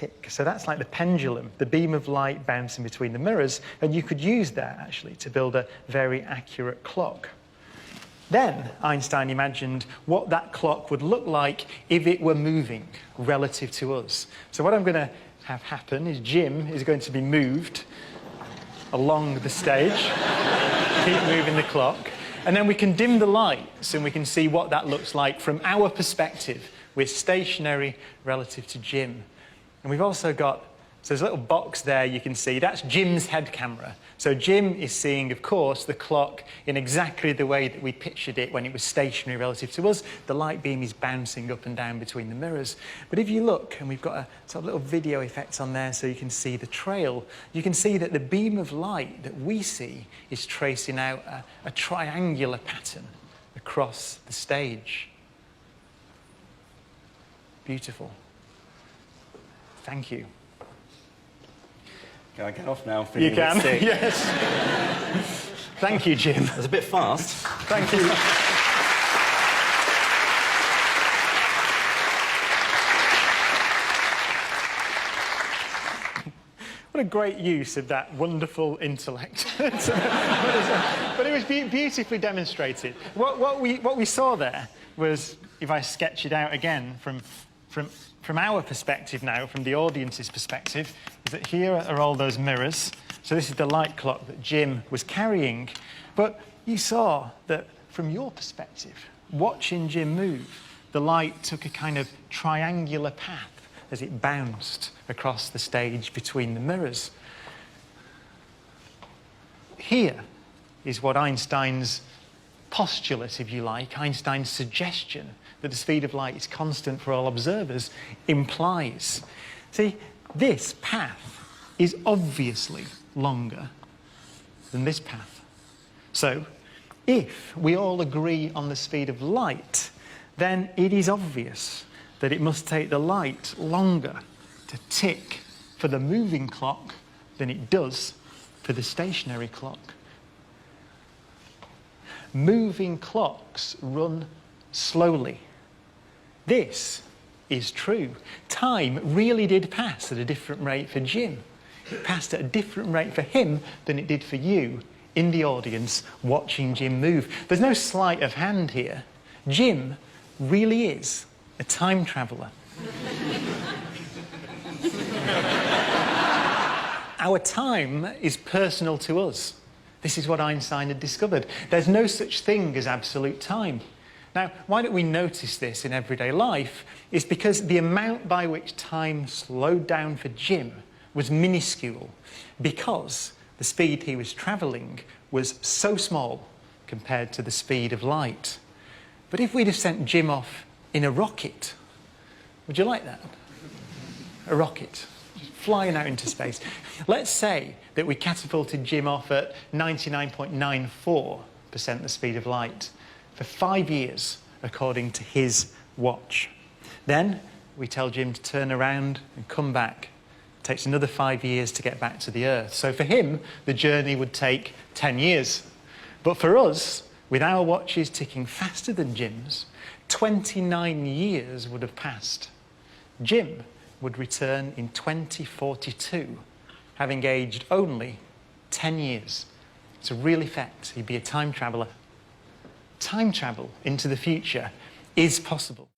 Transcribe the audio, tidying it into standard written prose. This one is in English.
tick. So that's like the pendulum, the beam of light bouncing between the mirrors, and you could use that actually to build a very accurate clock. Then Einstein imagined what that clock would look like if it were moving relative to us. So what I'm going to have happen is Jim is going to be moved along the stage, keep moving the clock, and then we can dim the lights and we can see what that looks like from our perspective. We're stationary relative to Jim. And we've also got, so there's a little box there you can see, that's Jim's head camera. So Jim is seeing, of course, the clock in exactly the way that we pictured it when it was stationary relative to us. The light beam is bouncing up and down between the mirrors. But if you look, and we've got a sort of little video effect on there so you can see the trail, you can see that the beam of light that we see is tracing out a triangular pattern across the stage. Beautiful. Thank you. Can I get off now? You can, yes. Thank you, Jim. That's a bit fast. Thank you. What a great use of that wonderful intellect. But it was beautifully demonstrated. What we saw there was, if I sketch it out again from our perspective now, from the audience's perspective, is that here are all those mirrors. So this is the light clock that Jim was carrying. But you saw that from your perspective, watching Jim move, the light took a kind of triangular path as it bounced across the stage between the mirrors. Here is what Einstein's postulate, if you like, Einstein's suggestion that the speed of light is constant for all observers, implies. See, this path is obviously longer than this path. So, if we all agree on the speed of light, then it is obvious that it must take the light longer to tick for the moving clock than it does for the stationary clock. Moving clocks run slowly. This is true. Time really did pass at a different rate for Jim. It passed at a different rate for him than it did for you in the audience watching Jim move. There's no sleight of hand here. Jim really is a time traveller. Our time is personal to us. This is what Einstein had discovered. There's no such thing as absolute time. Now, why don't we notice this in everyday life? It's because the amount by which time slowed down for Jim was minuscule, because the speed he was travelling was so small compared to the speed of light. But if we'd have sent Jim off in a rocket, would you like that? A rocket, flying out into space. Let's say that we catapulted Jim off at 99.94% the speed of light for 5 years, according to his watch. Then we tell Jim to turn around and come back. It takes another 5 years to get back to the Earth. So for him, the journey would take 10 years. But for us, with our watches ticking faster than Jim's, 29 years would have passed. Jim would return in 2042, having aged only 10 years. It's a real effect. He'd be a time traveller. Time travel into the future is possible.